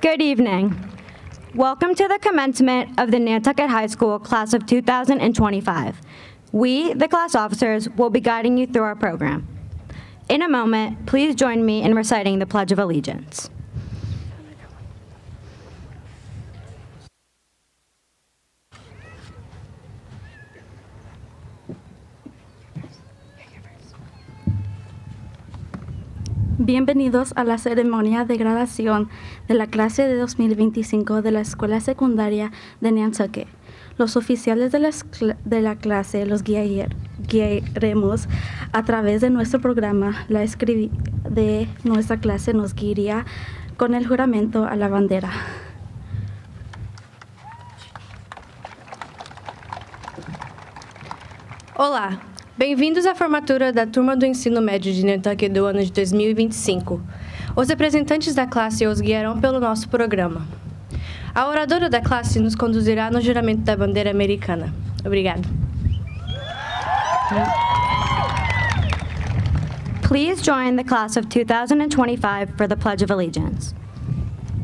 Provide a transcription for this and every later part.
Good evening. Welcome to the commencement of the Nantucket High School class of 2025. We, the class officers, will be guiding you through our program. In a moment, please join me in reciting the Pledge of Allegiance. Bienvenidos a la ceremonia de graduación de la clase de 2025 de la Escuela Secundaria de Nantucket. Los oficiales de la clase los guiaremos a través de nuestro programa. La escribí de nuestra clase nos guiaría con el juramento a la bandera. Olá, bem-vindos à formatura da turma do ensino médio de Nantucket do ano de 2025. Os representantes da classe os guiarão pelo nosso programa. A oradora da classe nos conduzirá no juramento da bandeira americana. Obrigada. Please join the class of 2025 for the Pledge of Allegiance.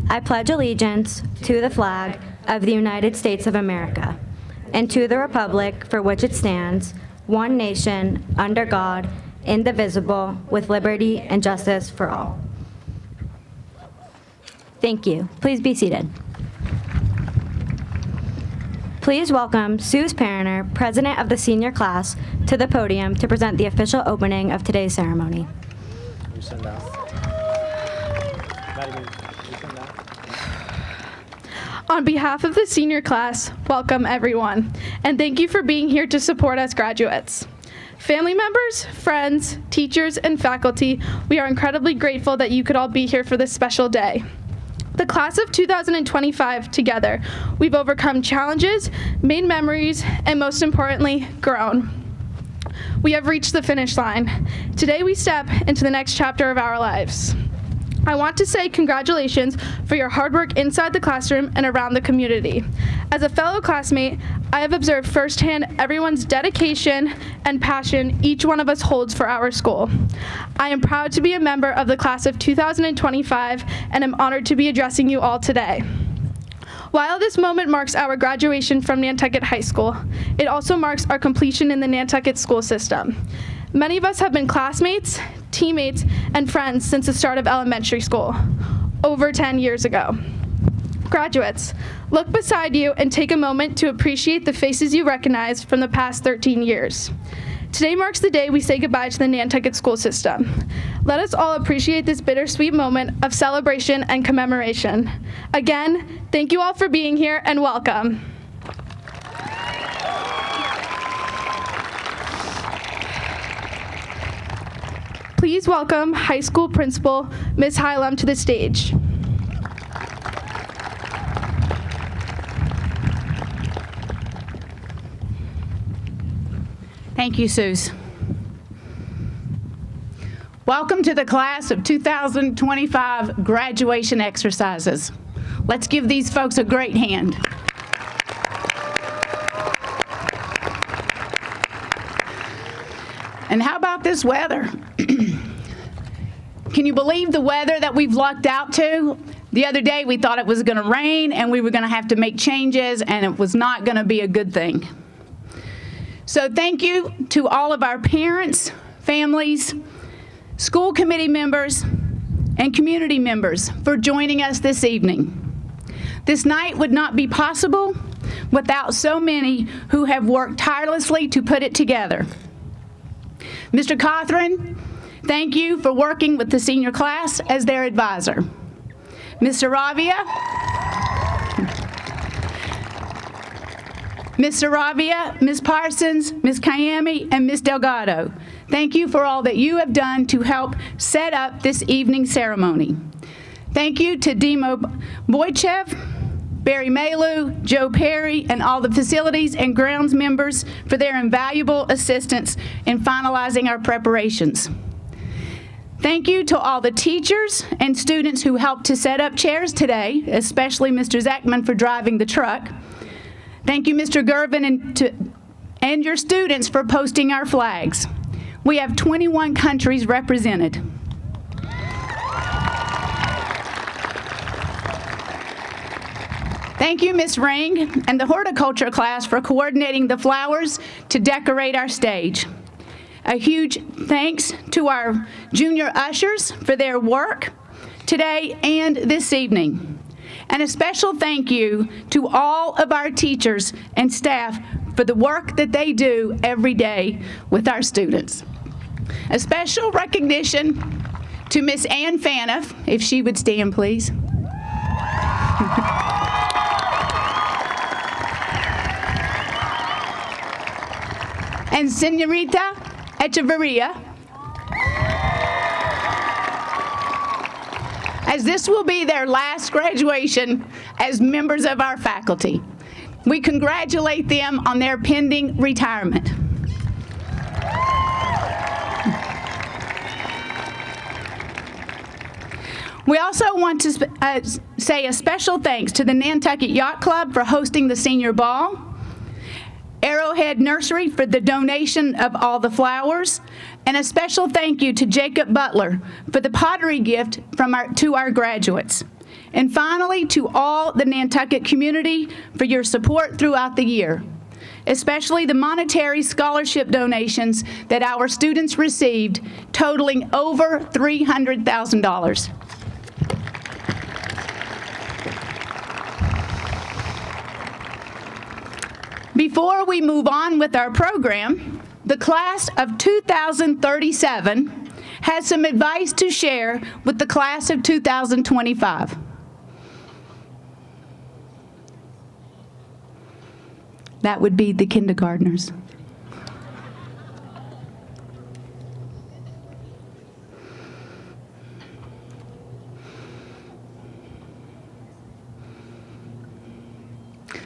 I pledge allegiance to the flag of the United States of America and to the republic for which it stands, one nation, under God, indivisible, with liberty and justice for all. Thank you. Please be seated. Please welcome Suze Peraner, President of the Senior Class, to the podium to present the official opening of today's ceremony. On behalf of the senior class, welcome everyone, and thank you for being here to support us graduates. Family members, friends, teachers, and faculty, we are incredibly grateful that you could all be here for this special day. The class of 2025 together, we've overcome challenges, made memories, and most importantly, grown. We have reached the finish line. Today we step into the next chapter of our lives. I want to say congratulations for your hard work inside the classroom and around the community. As a fellow classmate, I have observed firsthand everyone's dedication and passion each one of us holds for our school. I am proud to be a member of the class of 2025 and am honored to be addressing you all today. While this moment marks our graduation from Nantucket High School, it also marks our completion in the Nantucket school system. Many of us have been classmates, teammates, and friends since the start of elementary school, over 10 years ago. Graduates, look beside you and take a moment to appreciate the faces you recognize from the past 13 years. Today marks the day we say goodbye to the Nantucket school system. Let us all appreciate this bittersweet moment of celebration and commemoration. Again, thank you all for being here and welcome. Please welcome high school principal, Ms. Hilemn, to the stage. Thank you, Suze. Welcome to the class of 2025 graduation exercises. Let's give these folks a great hand. And how about this weather? Can you believe the weather that we've lucked out to? The other day we thought it was going to rain and we were going to have to make changes and it was not going to be a good thing. So thank you to all of our parents, families, school committee members, and community members for joining us this evening. This night would not be possible without so many who have worked tirelessly to put it together. Mr. Cothran, thank you for working with the senior class as their advisor. Ms. Saravia, Ms. Parsons, Ms. Kayami, and Ms. Delgado, thank you for all that you have done to help set up this evening's ceremony. Thank you to Dimo Boychev, Barry Malu, Joe Perry, and all the facilities and grounds members for their invaluable assistance in finalizing our preparations. Thank you to all the teachers and students who helped to set up chairs today, especially Mr. Zachman for driving the truck. Thank you, Mr. Gervin, and your students for posting our flags. We have 21 countries represented. Thank you, Ms. Ring and the horticulture class for coordinating the flowers to decorate our stage. A huge thanks to our junior ushers for their work today and this evening. And a special thank you to all of our teachers and staff for the work that they do every day with our students. A special recognition to Miss Ann Faniff, if she would stand, please. And Senorita Echeverria, as this will be their last graduation as members of our faculty. We congratulate them on their pending retirement. We also want to say a special thanks to the Nantucket Yacht Club for hosting the senior ball, Arrowhead Nursery for the donation of all the flowers, and a special thank you to Jacob Butler for the pottery gift to our graduates. And finally, to all the Nantucket community for your support throughout the year, especially the monetary scholarship donations that our students received, totaling over $300,000. Before we move on with our program, the class of 2037 has some advice to share with the class of 2025. That would be the kindergartners.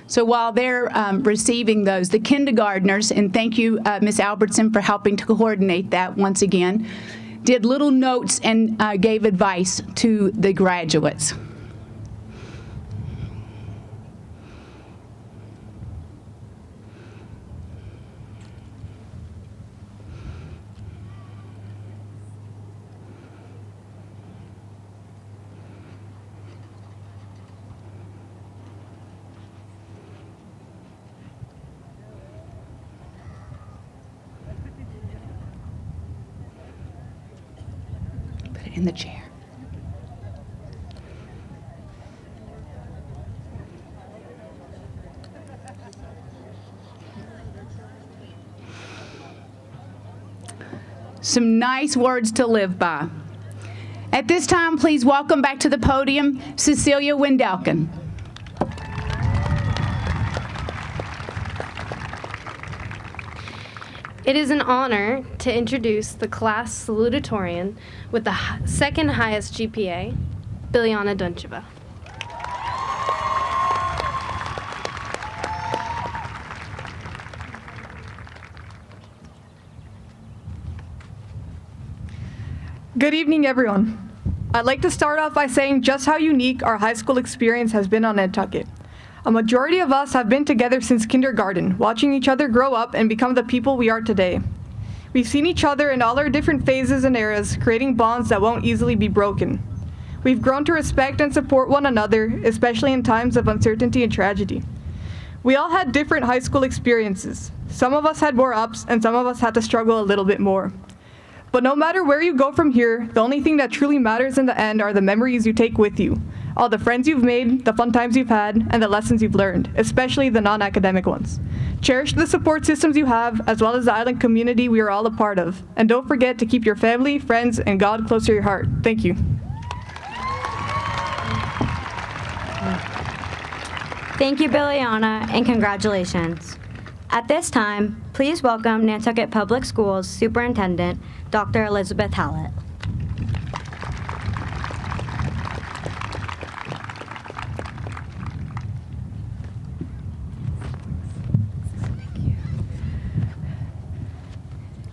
So while they're receiving those, the kindergartners, and thank you, Ms. Albertson, for helping to coordinate that once again, did little notes and gave advice to the graduates. In the chair. Some nice words to live by. At this time, please welcome back to the podium Cecilia Wendelken. It is an honor to introduce the class salutatorian with the second highest GPA, Billiana Dountcheva. Good evening, everyone. I'd like to start off by saying just how unique our high school experience has been on Nantucket. A majority of us have been together since kindergarten, watching each other grow up and become the people we are today. We've seen each other in all our different phases and eras, creating bonds that won't easily be broken. We've grown to respect and support one another, especially in times of uncertainty and tragedy. We all had different high school experiences. Some of us had more ups, and some of us had to struggle a little bit more. But no matter where you go from here, the only thing that truly matters in the end are the memories you take with you. All the friends you've made, the fun times you've had, and the lessons you've learned, especially the non-academic ones. Cherish the support systems you have, as well as the island community we are all a part of. And don't forget to keep your family, friends, and God close to your heart. Thank you. Thank you, Billiana, and congratulations. At this time, please welcome Nantucket Public Schools Superintendent, Dr. Elizabeth Hallett.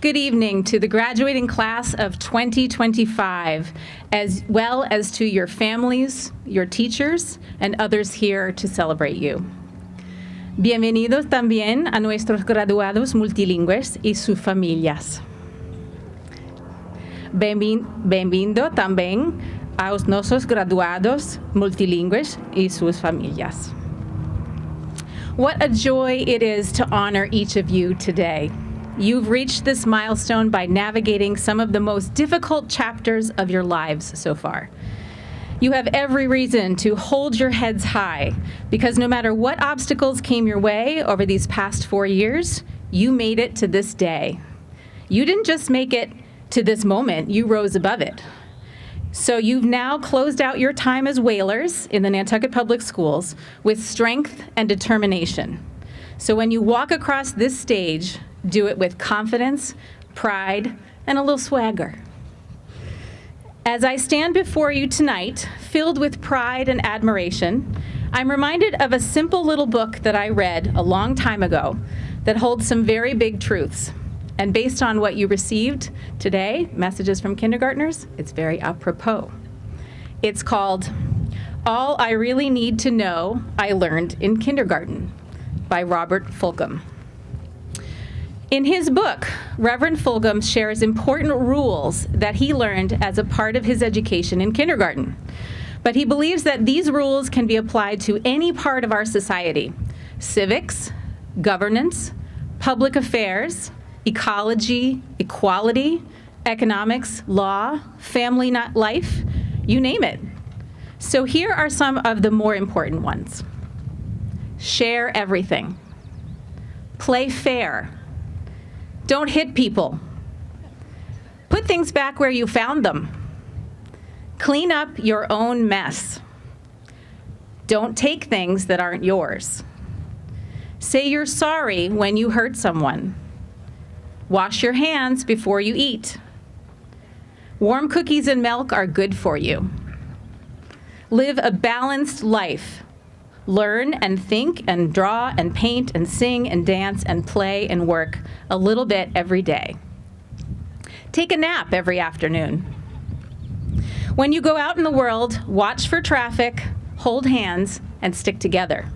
Good evening to the graduating class of 2025, as well as to your families, your teachers, and others here to celebrate you. Bienvenidos también a nuestros graduados multilingües y sus familias. Bem-vindo também aos nossos graduados multilingües e suas famílias. What a joy it is to honor each of you today. You've reached this milestone by navigating some of the most difficult chapters of your lives so far. You have every reason to hold your heads high because no matter what obstacles came your way over these past 4 years, you made it to this day. You didn't just make it to this moment, you rose above it. So you've now closed out your time as whalers in the Nantucket Public Schools with strength and determination. So when you walk across this stage, do it with confidence, pride, and a little swagger. As I stand before you tonight, filled with pride and admiration, I'm reminded of a simple little book that I read a long time ago that holds some very big truths. And based on what you received today, messages from kindergartners, it's very apropos. It's called All I Really Need to Know I Learned in Kindergarten by Robert Fulghum. In his book, Reverend Fulghum shares important rules that he learned as a part of his education in kindergarten. But he believes that these rules can be applied to any part of our society: civics, governance, public affairs, ecology, equality, economics, law, family life, you name it. So here are some of the more important ones. Share everything. Play fair. Don't hit people. Put things back where you found them. Clean up your own mess. Don't take things that aren't yours. Say you're sorry when you hurt someone. Wash your hands before you eat. Warm cookies and milk are good for you. Live a balanced life. Learn and think and draw and paint and sing and dance and play and work a little bit every day. Take a nap every afternoon. When you go out in the world, watch for traffic, hold hands, and stick together.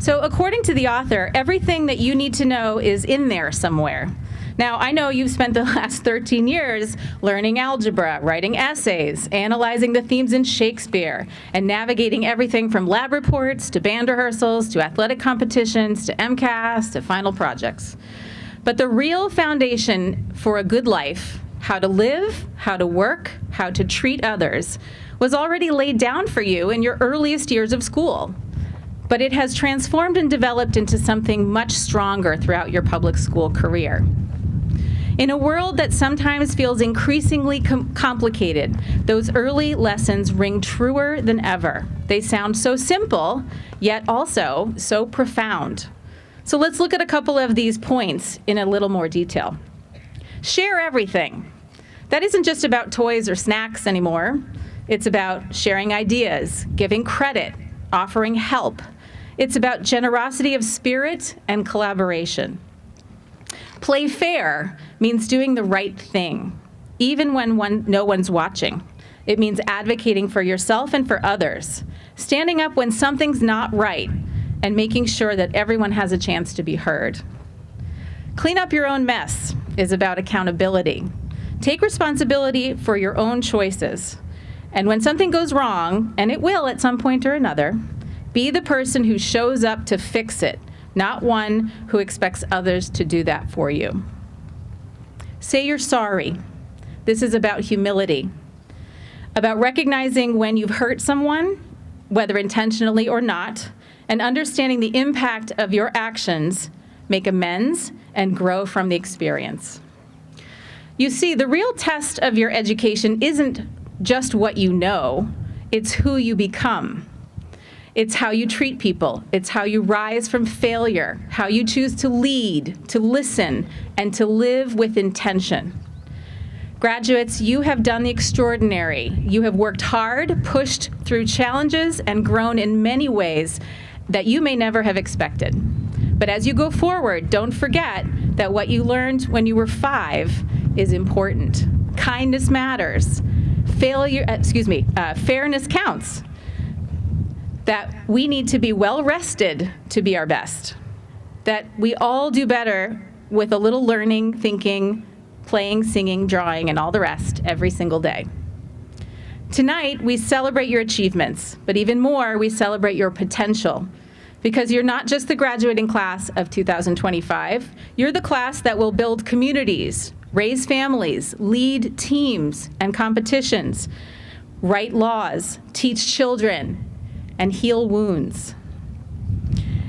So according to the author, everything that you need to know is in there somewhere. Now, I know you've spent the last 13 years learning algebra, writing essays, analyzing the themes in Shakespeare, and navigating everything from lab reports to band rehearsals to athletic competitions to MCAS to final projects. But the real foundation for a good life, how to live, how to work, how to treat others, was already laid down for you in your earliest years of school. But it has transformed and developed into something much stronger throughout your public school career. In a world that sometimes feels increasingly complicated, those early lessons ring truer than ever. They sound so simple, yet also so profound. So let's look at a couple of these points in a little more detail. Share everything. That isn't just about toys or snacks anymore. It's about sharing ideas, giving credit, offering help. It's about generosity of spirit and collaboration. Play fair means doing the right thing, even when no one's watching. It means advocating for yourself and for others, standing up when something's not right, and making sure that everyone has a chance to be heard. Clean up your own mess is about accountability. Take responsibility for your own choices. And when something goes wrong, and it will at some point or another, be the person who shows up to fix it, not one who expects others to do that for you. Say you're sorry. This is about humility, about recognizing when you've hurt someone, whether intentionally or not, and understanding the impact of your actions, make amends, and grow from the experience. You see, the real test of your education isn't just what you know, it's who you become. It's how you treat people. It's how you rise from failure, how you choose to lead, to listen, and to live with intention. Graduates, you have done the extraordinary. You have worked hard, pushed through challenges, and grown in many ways that you may never have expected. But as you go forward, don't forget that what you learned when you were 5 is important. Kindness matters. Fairness counts. That we need to be well rested to be our best. That we all do better with a little learning, thinking, playing, singing, drawing, and all the rest every single day. Tonight, we celebrate your achievements, but even more, we celebrate your potential. Because you're not just the graduating class of 2025, you're the class that will build communities, raise families, lead teams and competitions, write laws, teach children, and heal wounds.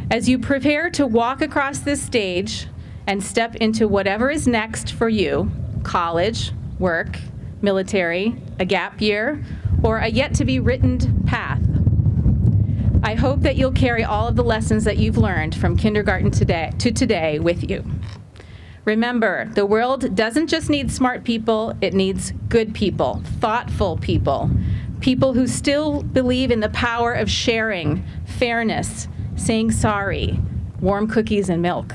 As you prepare to walk across this stage and step into whatever is next for you, college, work, military, a gap year, or a yet-to-be-written path, I hope that you'll carry all of the lessons that you've learned from kindergarten to today with you. Remember, the world doesn't just need smart people, it needs good people, thoughtful people, people who still believe in the power of sharing, fairness, saying sorry, warm cookies and milk.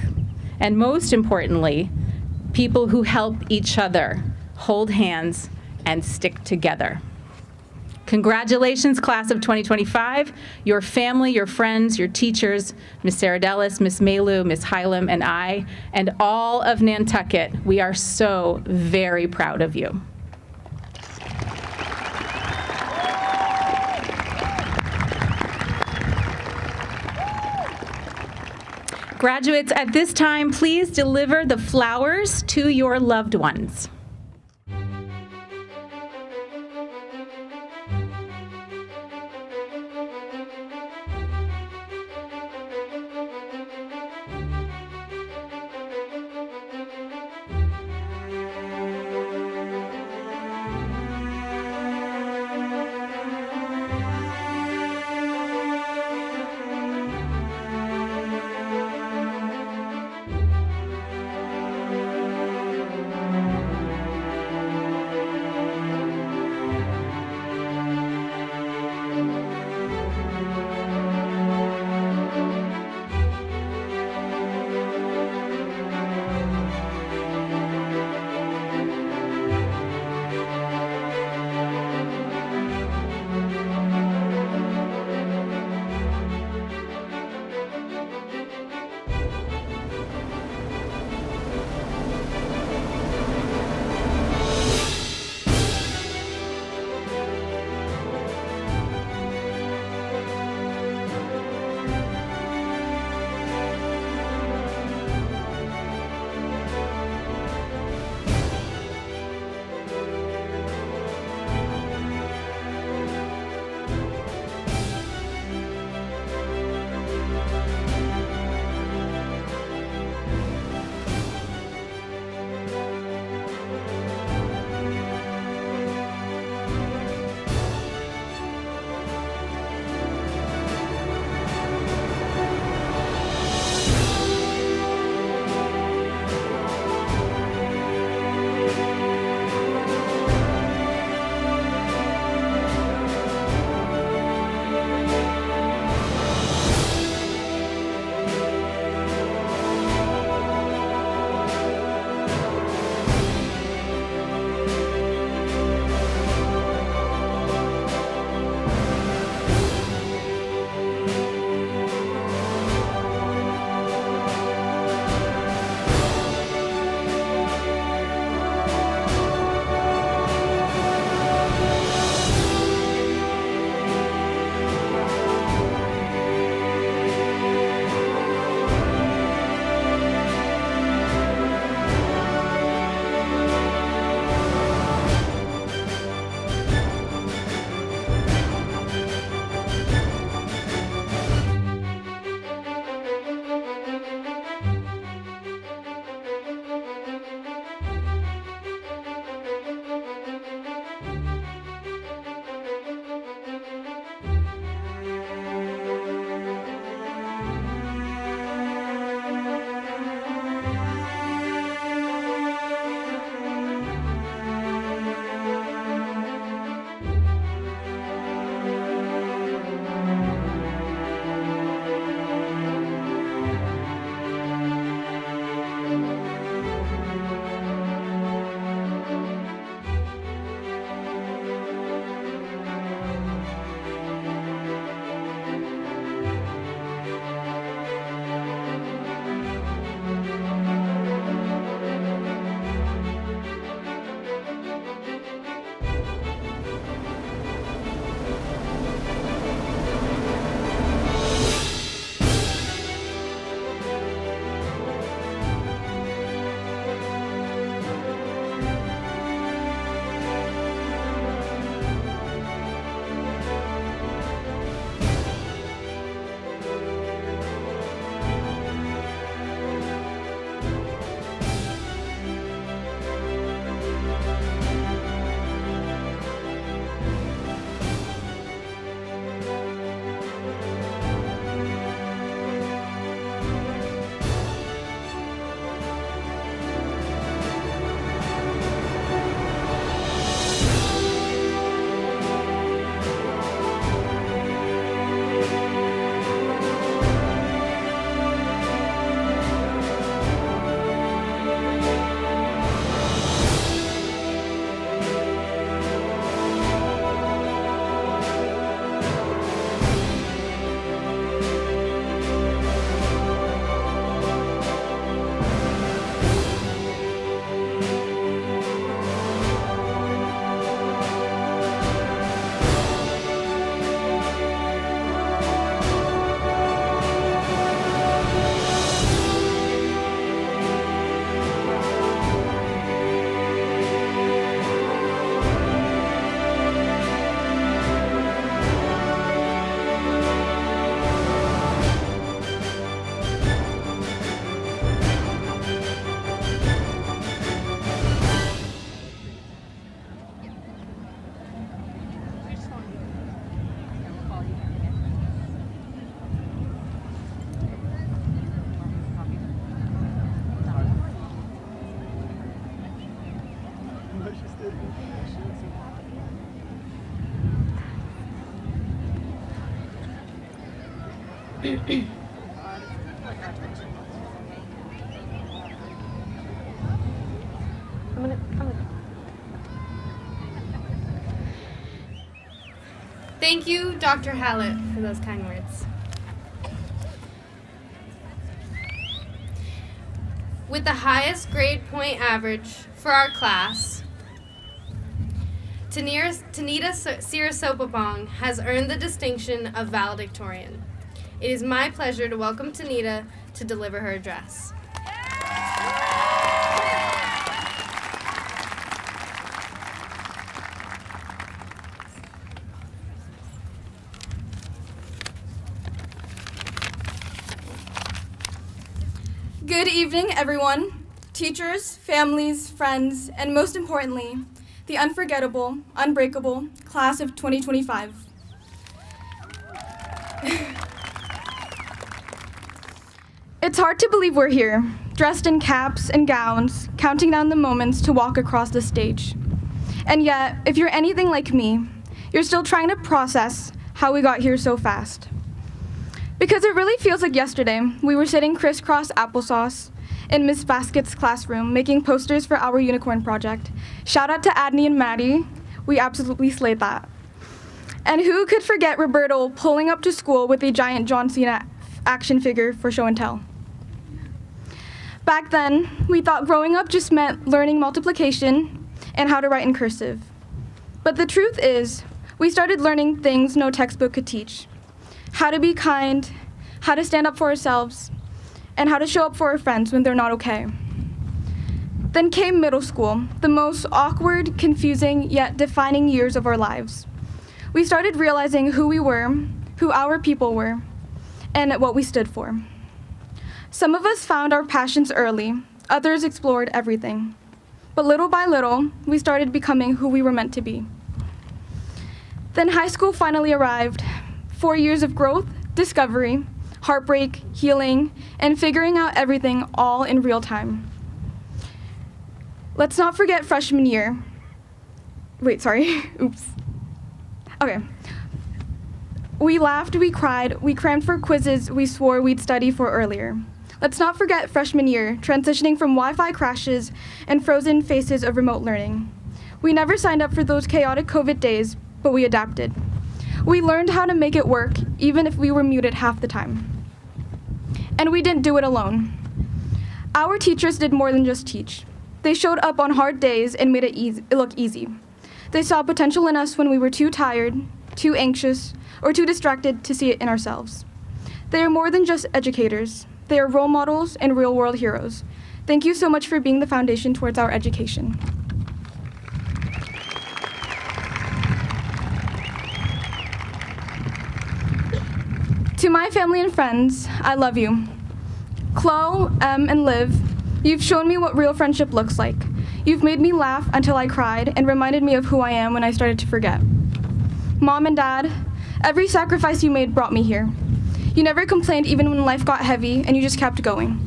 And most importantly, people who help each other, hold hands, and stick together. Congratulations, class of 2025, your family, your friends, your teachers, Ms. Saradelis, Ms. Melu, Ms. Hilemn, and I, and all of Nantucket. We are so very proud of you. Graduates, at this time, please deliver the flowers to your loved ones. Thank you, Dr. Hallett, for those kind words. With the highest grade point average for our class, Tinita Sirisophapong has earned the distinction of Valedictorian. It is my pleasure to welcome Tinita to deliver her address. Good evening, everyone, teachers, families, friends, and most importantly, the unforgettable, unbreakable class of 2025. It's hard to believe we're here, dressed in caps and gowns, counting down the moments to walk across the stage. And yet, if you're anything like me, you're still trying to process how we got here so fast. Because it really feels like yesterday, we were sitting crisscross applesauce in Miss Baskett's classroom, making posters for our unicorn project. Shout out to Adney and Maddie. We absolutely slayed that. And who could forget Roberto pulling up to school with a giant John Cena action figure for show and tell? Back then, we thought growing up just meant learning multiplication and how to write in cursive. But the truth is, we started learning things no textbook could teach. How to be kind, how to stand up for ourselves, and how to show up for our friends when they're not okay. Then came middle school, the most awkward, confusing, yet defining years of our lives. We started realizing who we were, who our people were, and what we stood for. Some of us found our passions early, others explored everything. But little by little, we started becoming who we were meant to be. Then high school finally arrived. 4 years of growth, discovery, heartbreak, healing, and figuring out everything all in real time. Let's not forget freshman year. Oops. Okay. We laughed, we cried, we crammed for quizzes we swore we'd study for earlier. Let's not forget freshman year, transitioning from Wi-Fi crashes and frozen faces of remote learning. We never signed up for those chaotic COVID days, but we adapted. We learned how to make it work, even if we were muted half the time. And we didn't do it alone. Our teachers did more than just teach. They showed up on hard days and made it look easy. They saw potential in us when we were too tired, too anxious, or too distracted to see it in ourselves. They are more than just educators. They are role models and real-world heroes. Thank you so much for being the foundation towards our education. To my family and friends, I love you. Chloe, and Liv, you've shown me what real friendship looks like. You've made me laugh until I cried and reminded me of who I am when I started to forget. Mom and Dad, every sacrifice you made brought me here. You never complained even when life got heavy, and you just kept going.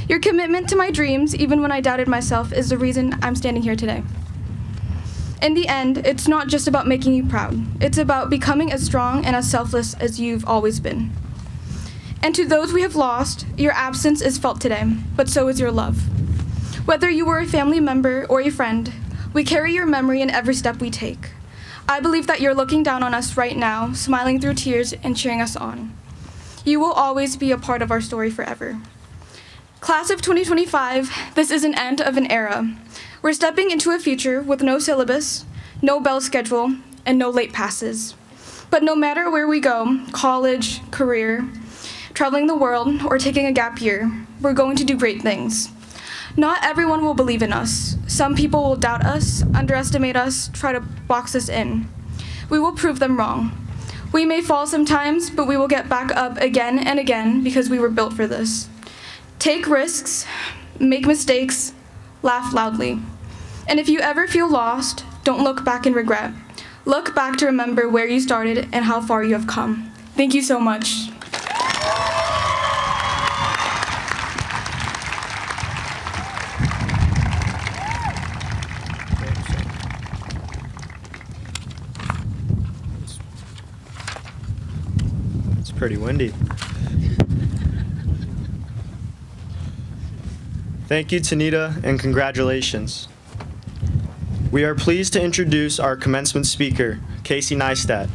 Your commitment to my dreams, even when I doubted myself, is the reason I'm standing here today. In the end, it's not just about making you proud. It's about becoming as strong and as selfless as you've always been. And to those we have lost, your absence is felt today, but so is your love. Whether you were a family member or a friend, we carry your memory in every step we take. I believe that you're looking down on us right now, smiling through tears and cheering us on. You will always be a part of our story forever. Class of 2025, this is an end of an era. We're stepping into a future with no syllabus, no bell schedule, and no late passes. But no matter where we go, college, career, traveling the world, or taking a gap year, we're going to do great things. Not everyone will believe in us. Some people will doubt us, underestimate us, try to box us in. We will prove them wrong. We may fall sometimes, but we will get back up again and again because we were built for this. Take risks, make mistakes, laugh loudly. And if you ever feel lost, don't look back in regret. Look back to remember where you started and how far you have come. Thank you so much. It's pretty windy. Thank you, Tinita, and congratulations. We are pleased to introduce our commencement speaker, Casey Neistadt.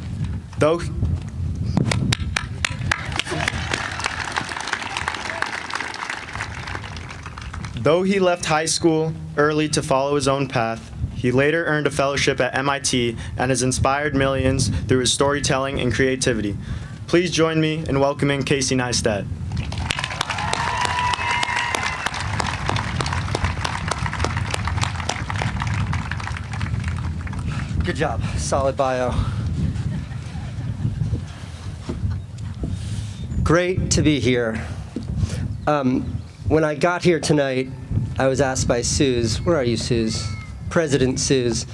Though he left high school early to follow his own path, he later earned a fellowship at MIT and has inspired millions through his storytelling and creativity. Please join me in welcoming Casey Neistadt. Good job. Solid bio. Great to be here. When I got here tonight, I was asked by Suze, where are you, Suze? President Suze.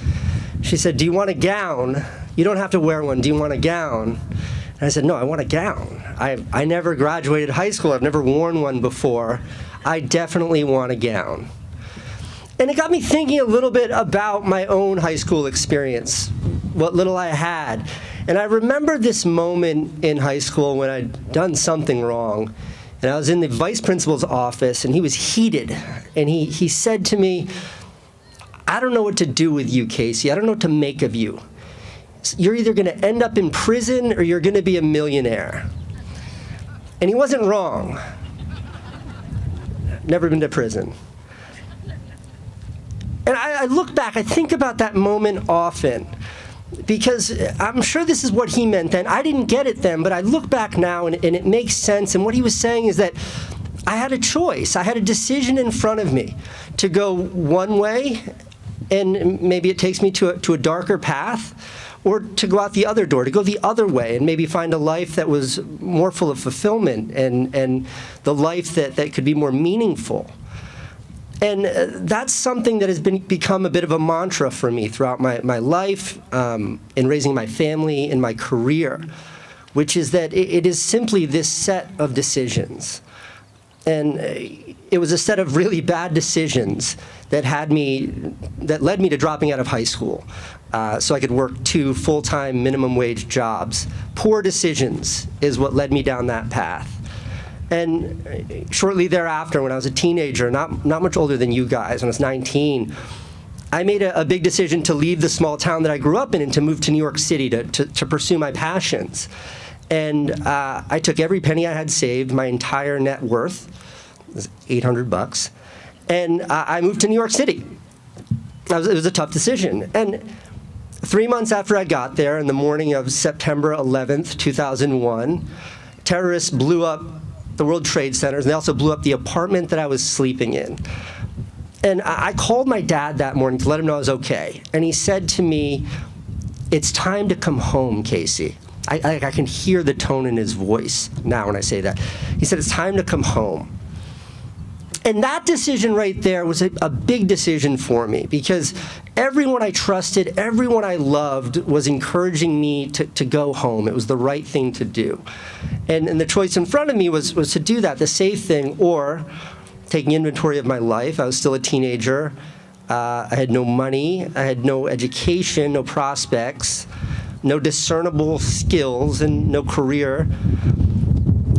She said, do you want a gown? You don't have to wear one. Do you want a gown? And I said, no, I want a gown. I never graduated high school. I've never worn one before. I definitely want a gown. And it got me thinking a little bit about my own high school experience, what little I had. And I remember this moment in high school when I'd done something wrong. And I was in the vice principal's office, and he was heated. And he said to me, I don't know what to do with you, Casey. I don't know what to make of you. You're either going to end up in prison or you're going to be a millionaire. And he wasn't wrong. Never been to prison. And I look back, I think about that moment often, because I'm sure this is what he meant then. I didn't get it then, but I look back now and it makes sense. And what he was saying is that I had a choice. I had a decision in front of me to go one way, and maybe it takes me to a darker path, or to go out the other door, to go the other way and maybe find a life that was more full of fulfillment and the life that could be more meaningful. And that's something that has become a bit of a mantra for me throughout my life, in raising my family, in my career, which is that it is simply this set of decisions. And it was a set of really bad decisions that led me to dropping out of high school, so I could work 2 full-time minimum wage jobs. Poor decisions is what led me down that path. And shortly thereafter, when I was a teenager, not much older than you guys, when I was 19, I made a big decision to leave the small town that I grew up in and to move to New York City to pursue my passions. And I took every penny I had saved, my entire net worth, it was $800, and I moved to New York City. It was a tough decision. And 3 months after I got there, in the morning of September 11th, 2001, terrorists blew up the World Trade Centers, and they also blew up the apartment that I was sleeping in. And I called my dad that morning to let him know I was okay. And he said to me, it's time to come home, Casey. I can hear the tone in his voice now when I say that. He said, it's time to come home. And that decision right there was a big decision for me, because everyone I trusted, everyone I loved was encouraging me to go home. It was the right thing to do. And the choice in front of me was to do that, the safe thing, or taking inventory of my life. I was still a teenager. I had no money. I had no education, no prospects, no discernible skills, and no career.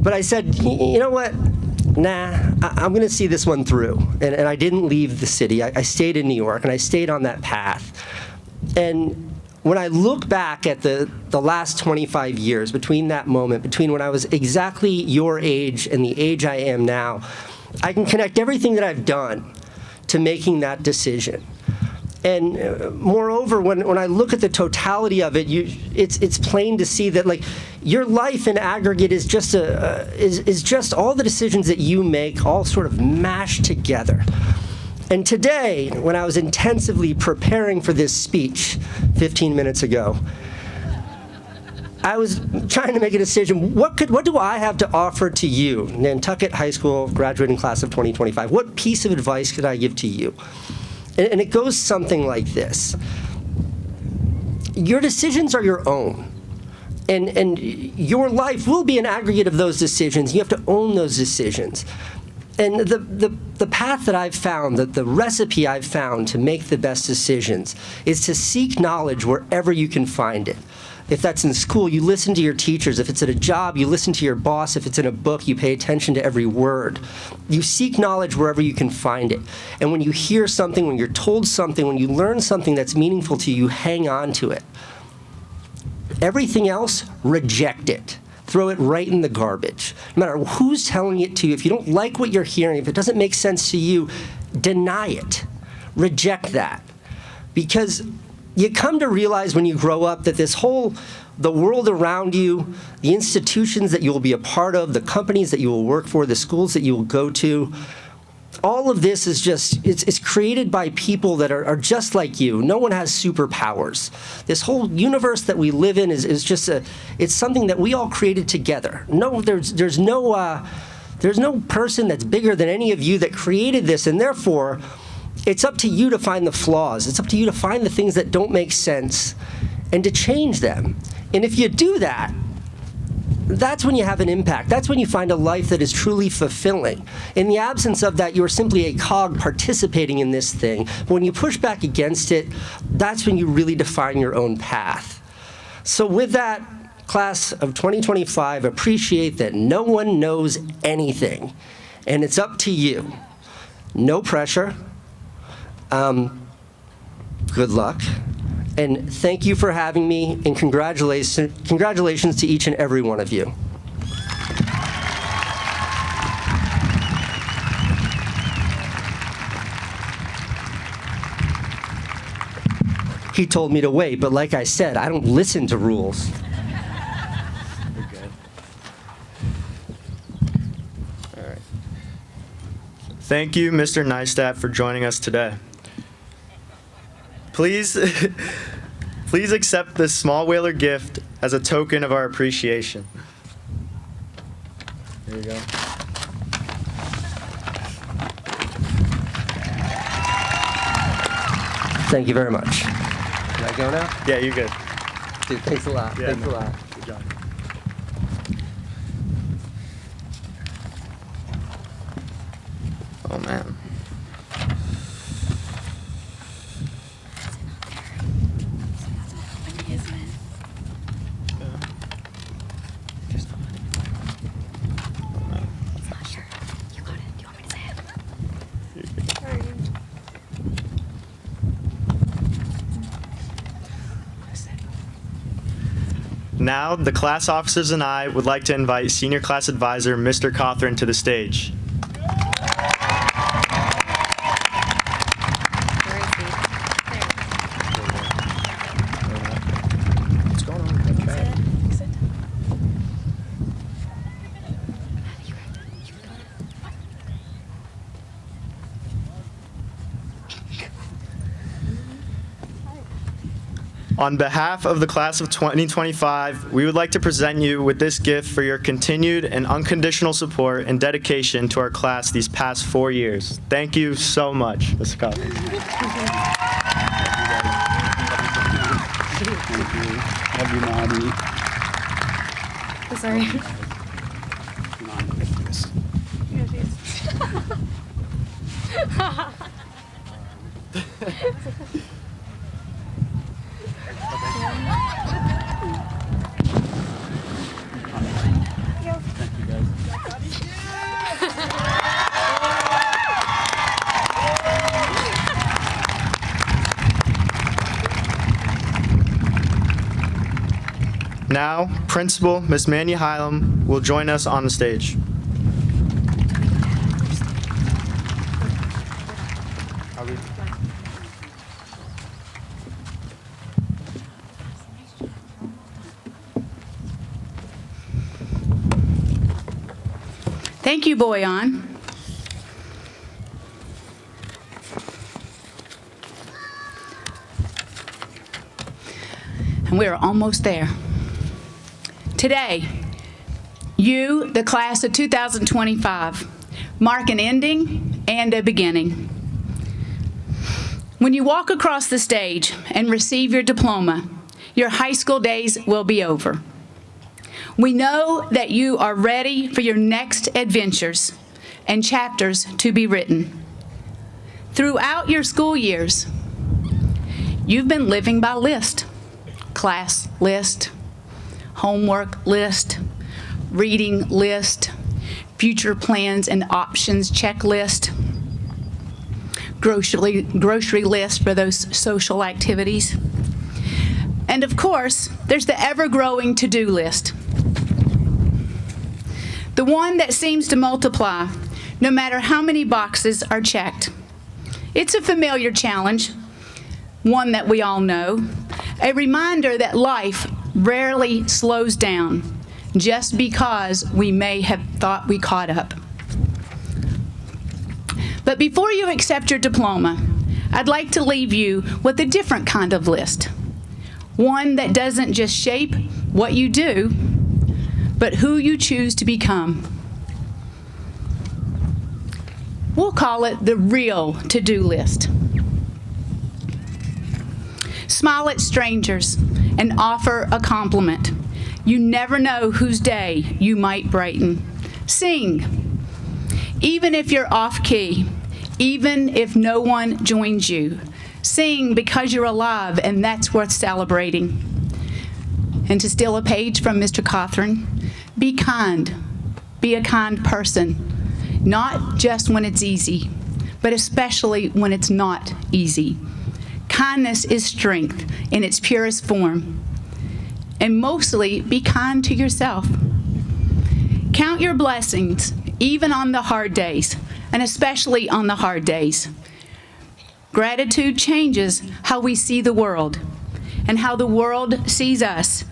But I said, you know what? Nah, I'm going to see this one through. And I didn't leave the city. I stayed in New York, and I stayed on that path. And when I look back at the last 25 years, between that moment, between when I was exactly your age and the age I am now, I can connect everything that I've done to making that decision. And moreover, when I look at the totality of it, it's plain to see that, like, your life in aggregate is just all the decisions that you make, all sort of mashed together. And today, when I was intensively preparing for this speech 15 minutes ago, I was trying to make a decision. What do I have to offer to you, Nantucket High School graduating class of 2025? What piece of advice could I give to you? And it goes something like this. Your decisions are your own. And your life will be an aggregate of those decisions. You have to own those decisions. And the path that I've found, the recipe I've found to make the best decisions is to seek knowledge wherever you can find it. If that's in school, you listen to your teachers. If it's at a job, you listen to your boss. If it's in a book, you pay attention to every word. You seek knowledge wherever you can find it. And when you hear something, when you're told something, when you learn something that's meaningful to you, you hang on to it. Everything else, reject it. Throw it right in the garbage. No matter who's telling it to you, if you don't like what you're hearing, if it doesn't make sense to you, deny it. Reject that. Because you come to realize when you grow up that the world around you, the institutions that you will be a part of, the companies that you will work for, the schools that you will go to, all of this is just, it's created by people that are just like you. No one has superpowers. This whole universe that we live in is just it's something that we all created together. No, there's no person that's bigger than any of you that created this, and therefore, it's up to you to find the flaws. It's up to you to find the things that don't make sense and to change them. And if you do that, that's when you have an impact. That's when you find a life that is truly fulfilling. In the absence of that, you're simply a cog participating in this thing. But when you push back against it, that's when you really define your own path. So with that, class of 2025, appreciate that no one knows anything. And it's up to you. No pressure. Good luck. And thank you for having me, and congratulations to each and every one of you. He told me to wait, but like I said, I don't listen to rules. You're good. All right. Thank you, Mr. Neistadt, for joining us today. Please accept this small whaler gift as a token of our appreciation. Here you go. Thank you very much. Can I go now? Yeah, you're good. Dude, thanks a lot. Yeah, Thanks a lot. Good job. Oh, man. Now, the class officers and I would like to invite Senior Class Advisor, Mr. Cawthron, to the stage. What's going on? Okay. On behalf of the class of 2025, we would like to present you with this gift for your continued and unconditional support and dedication to our class these past 4 years. Thank you so much, Mr. Cawthron. Love you, Mandy. Sorry. Now, Principal Ms. Mandy Hilemn will join us on the stage. Thank you, Boyan. And we're almost there. Today, you, the class of 2025, mark an ending and a beginning. When you walk across the stage and receive your diploma, your high school days will be over. We know that you are ready for your next adventures and chapters to be written. Throughout your school years, you've been living by list. Class list, homework list, reading list, future plans and options checklist, grocery list for those social activities. And of course, there's the ever-growing to-do list. The one that seems to multiply no matter how many boxes are checked. It's a familiar challenge, one that we all know, a reminder that life rarely slows down just because we may have thought we caught up. But before you accept your diploma, I'd like to leave you with a different kind of list. One that doesn't just shape what you do, but who you choose to become. We'll call it the real to-do list. Smile at strangers and offer a compliment. You never know whose day you might brighten. Sing, even if you're off key, even if no one joins you. Sing because you're alive, and that's worth celebrating. And to steal a page from Mr. Cawthron, be kind. Be a kind person, not just when it's easy, but especially when it's not easy. Kindness is strength in its purest form. And mostly, be kind to yourself. Count your blessings, even on the hard days, and especially on the hard days. Gratitude changes how we see the world and how the world sees us.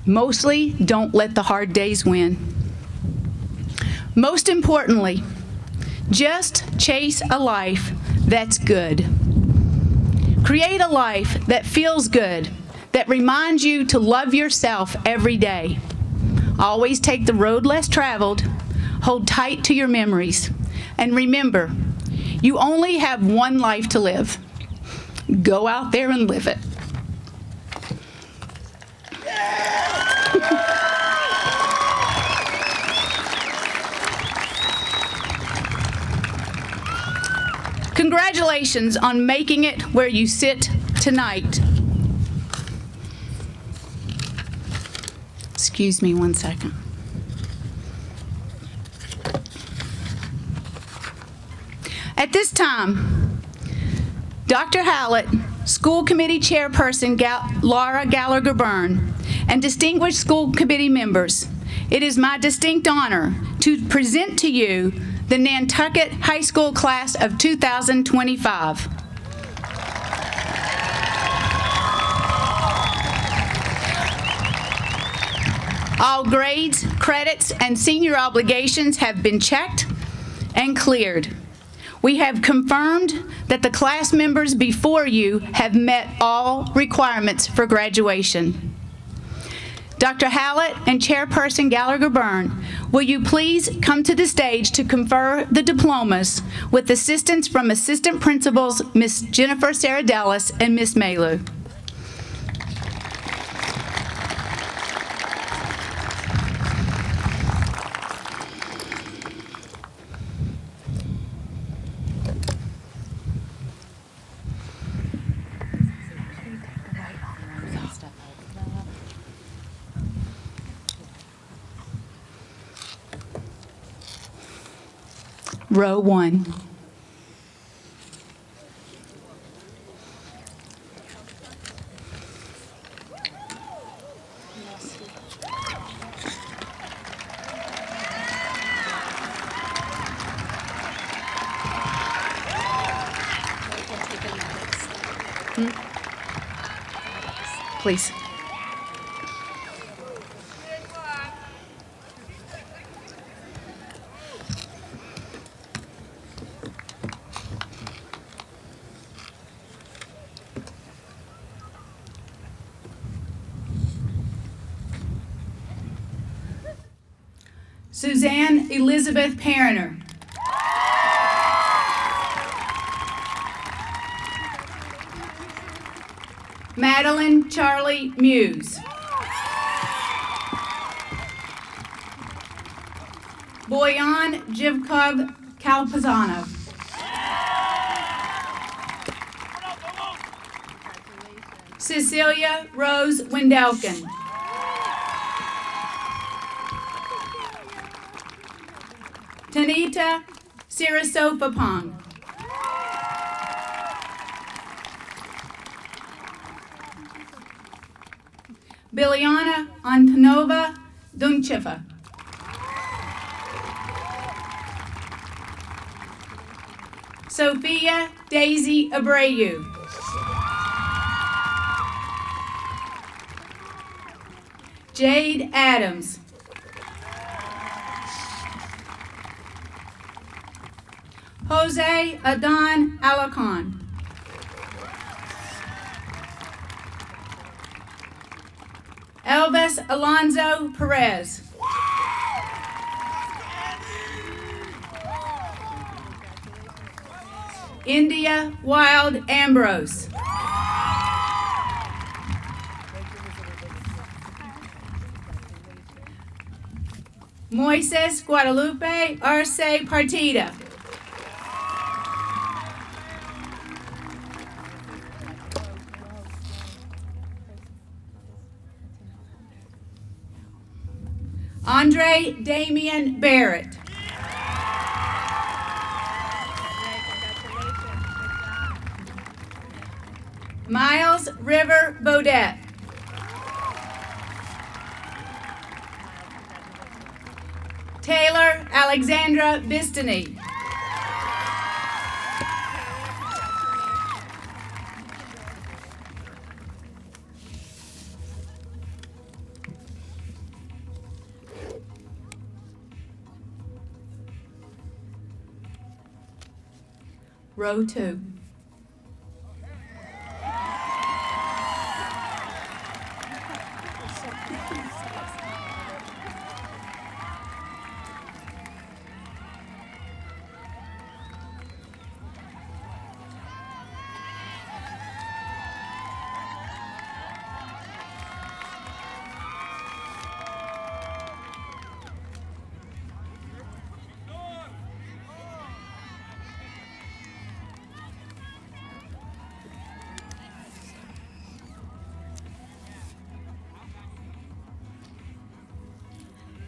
Mostly, don't let the hard days win. Most importantly, just chase a life that's good. Create a life that feels good, that reminds you to love yourself every day. Always take the road less traveled, hold tight to your memories, and remember, you only have one life to live. Go out there and live it. Congratulations on making it where you sit tonight. Excuse me 1 second. At this time, Dr. Hallett, School Committee Chairperson Laura Gallagher Byrne, and distinguished school committee members, it is my distinct honor to present to you the Nantucket High School class of 2025. All grades, credits, and senior obligations have been checked and cleared. We have confirmed that the class members before you have met all requirements for graduation. Dr. Hallett and Chairperson Gallagher Byrne, will you please come to the stage to confer the diplomas with assistance from Assistant Principals Ms. Jennifer Saradelis and Ms. Malu. Row 1. Please. Suzanne Elizabeth Peraner. Maddeline Charlie Muise. Boyan Jivkov Kalpazanov. Cecilia Rose Wendelken. Tinita Sirisophapong. Billiana Antonova Dountcheva. Sophia Daisy Abreu. Jade Adams. Jose Adon Alacon. Elvis Alonzo Perez. India Wild Ambrose. Muise Guadalupe Arce Partida. Andre Damian Barrett. Miles River Bodette. Taylor Alexandra Bistany. Row 2.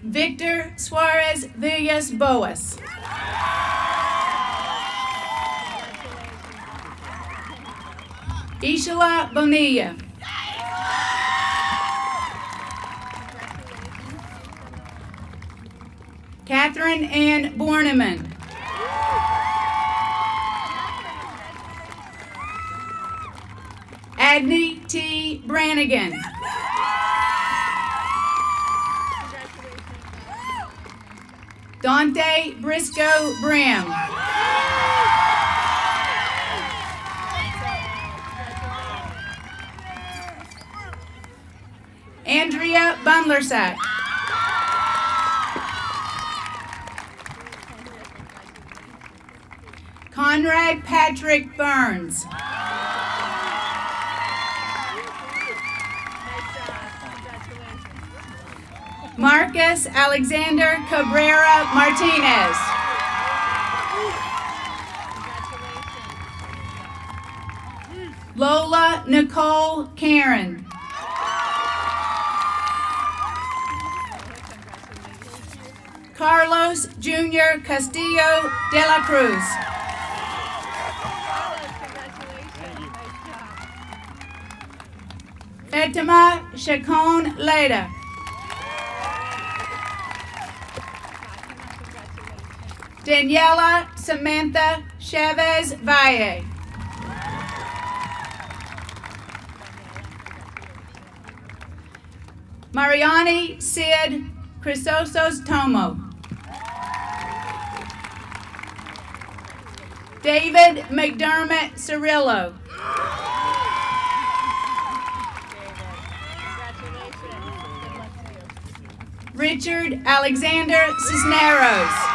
Victor Suarez Villas Boas. Ishala Bonilla. Catherine Ann Borneman. Agni T. Brannigan. Dante Briscoe Bram. Andrea Bundlersack. Conrad Patrick Burns. Marcus Alexander Cabrera Martinez. Lola Nicole Karen. Carlos Jr. Castillo de la Cruz. Fatima Chacon Leda. Daniela Samantha Chavez Valle. Mariani Sid Chrysosos Tomo. David McDermott Cirillo. Richard Alexander Cisneros.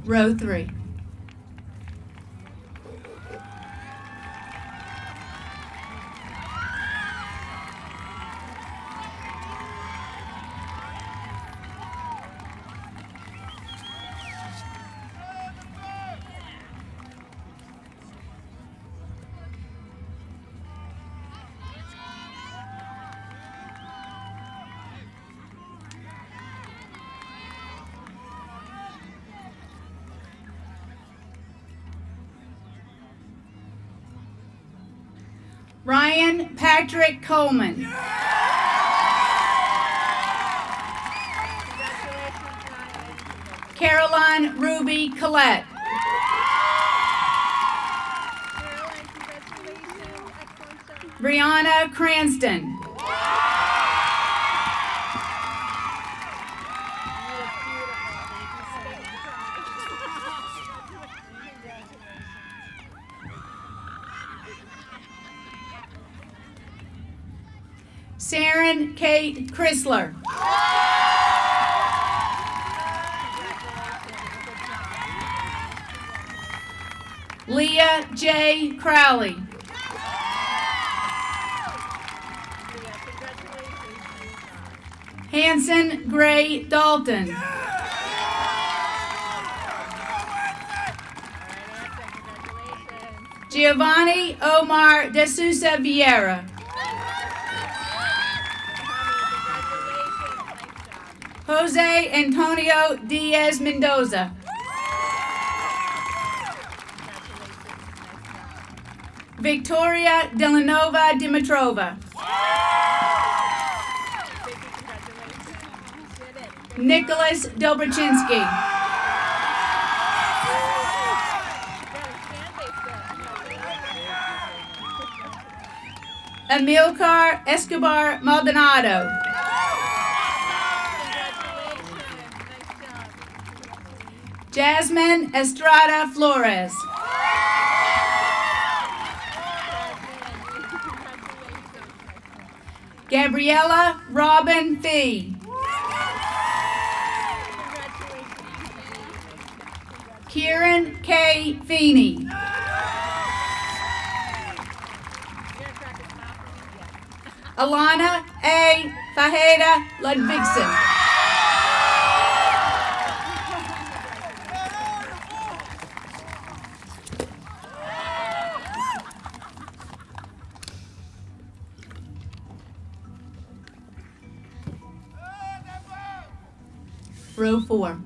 Row 3. Ryan Patrick Coleman. Caroline Ruby Collette. Brianna Cranston. Saren Kate Chrysler. Leah J. Crowley. Hanson Gray Dalton. Giovanni Omar de Sousa Vieira. Jose Antonio Diaz Mendoza. Victoria Delanova Dimitrova. Nicholas Dobrachinski. Amilcar Escobar Maldonado. Jasmine Estrada Flores. Gabriella Robin Fee. Kieran K. Feeney. Alana A. Fajeda Ludvigsen. Row 4.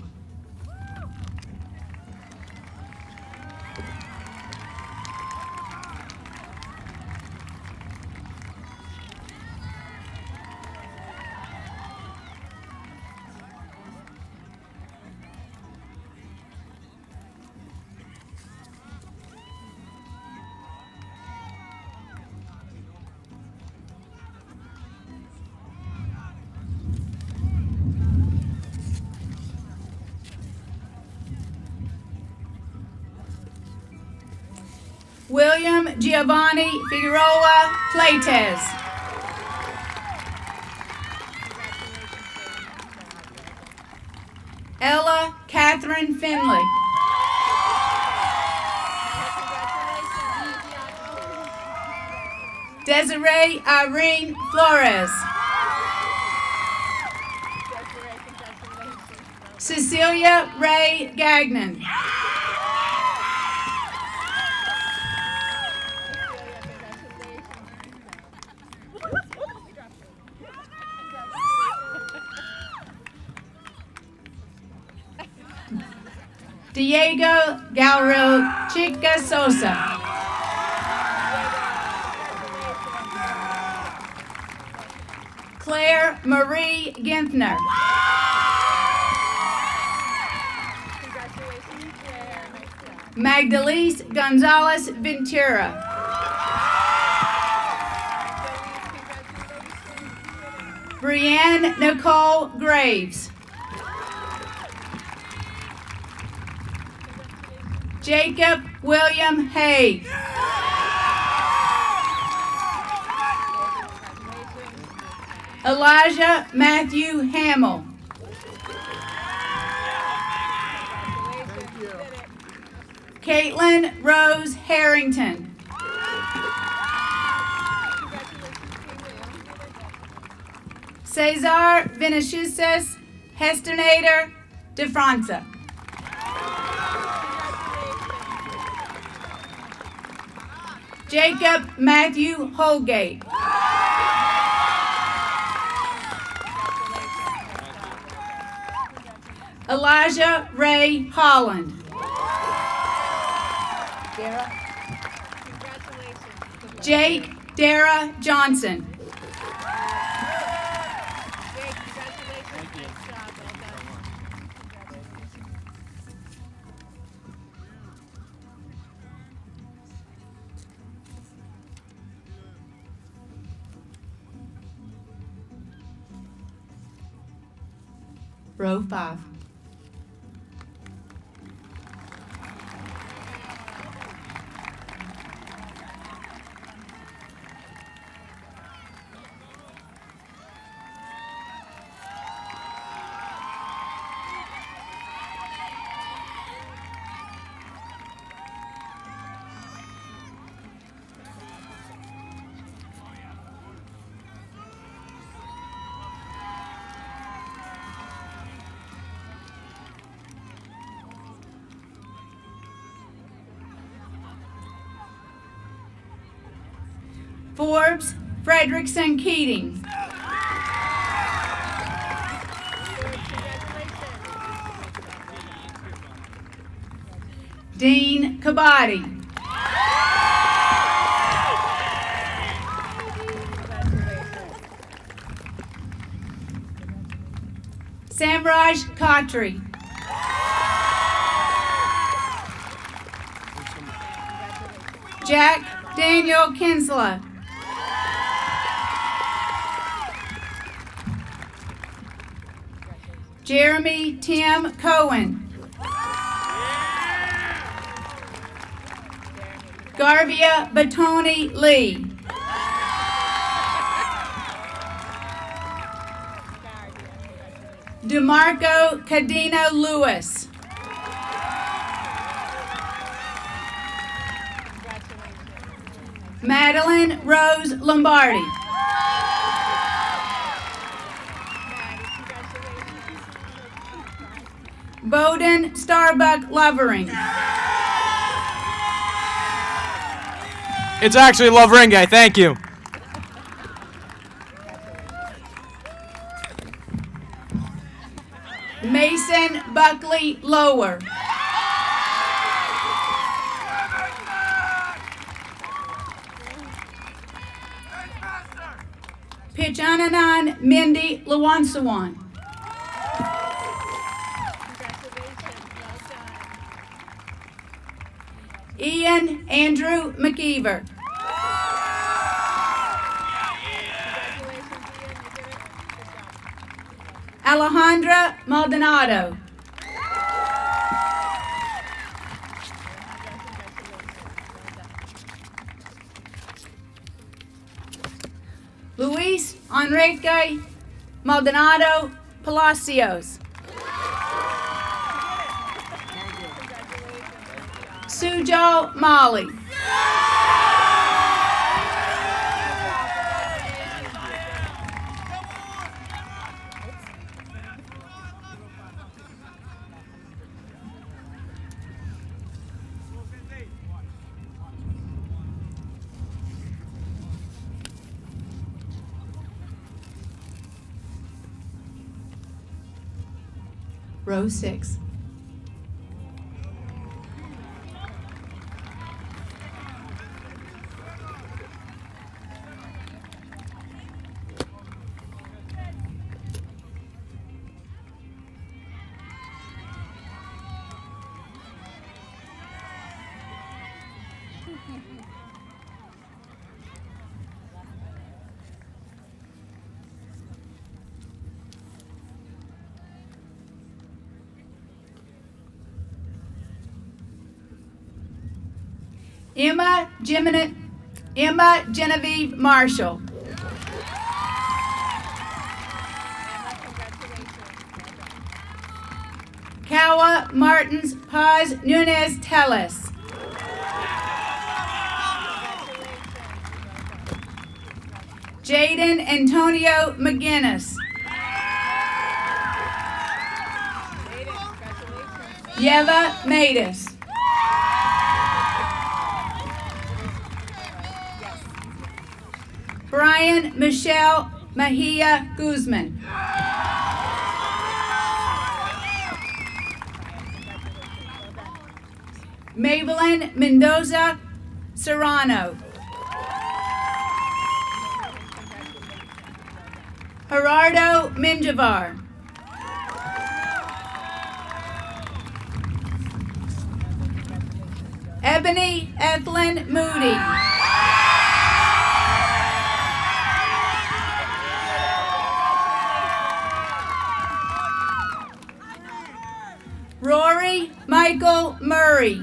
William Giovanni Figueroa Playtez. Ella Catherine Finley. Desiree Irene Flores. Cecilia Ray Gagnon. Diego Gauro Chica Sosa. Claire Marie Gintner. Magdalise Gonzalez Ventura. Brianne Nicole Graves. Jacob William Hay. Elijah Matthew Hamill. Caitlin Rose Harrington. Cesar Vinicius Hesternader de França. Jacob Matthew Holgate. Elijah Ray Holland. Jake Dara Johnson. Row 5. Forbes Frederickson Keating. Dean Kabadi. Samraj Khatri. Jack Daniel Kinsella. Jeremy Tim Cohen. Garvia Batoni Lee. DeMarco Cadino Lewis. Maddeline Rose Lombardi. Bowden Starbuck Lovering. It's actually Loveringa, thank you. Mason Buckley Lower. Pichananan Mindy Lawansawan. Ian Andrew McKeever. Alejandra Maldonado. Luis Enrique Maldonado Palacios. Sujo Molly. Row 6. Emma Genevieve Marshall. Kawa Martins Paz Nunez Telles. Jaden Antonio McGinnis. Yeva Matus. Brian Michelle Mejia Guzman. Maybelline Mendoza Serrano. Gerardo Minjavar. Ebony Ethlyn Moody. Rory Michael Murray.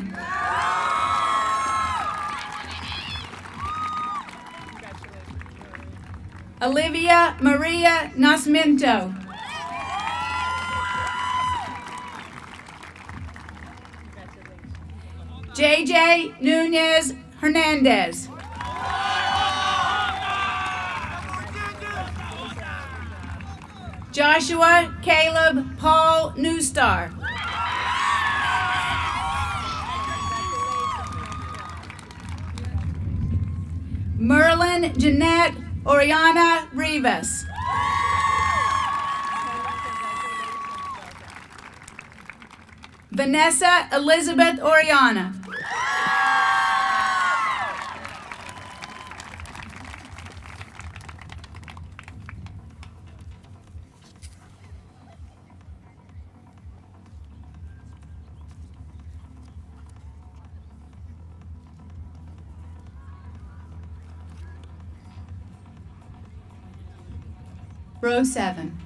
Olivia Maria Nascimento. JJ Nunez Hernandez. Joshua Caleb Paul Newstar. Merlin Jeanette Oriana Rivas. Vanessa Elizabeth Oriana. Row 7.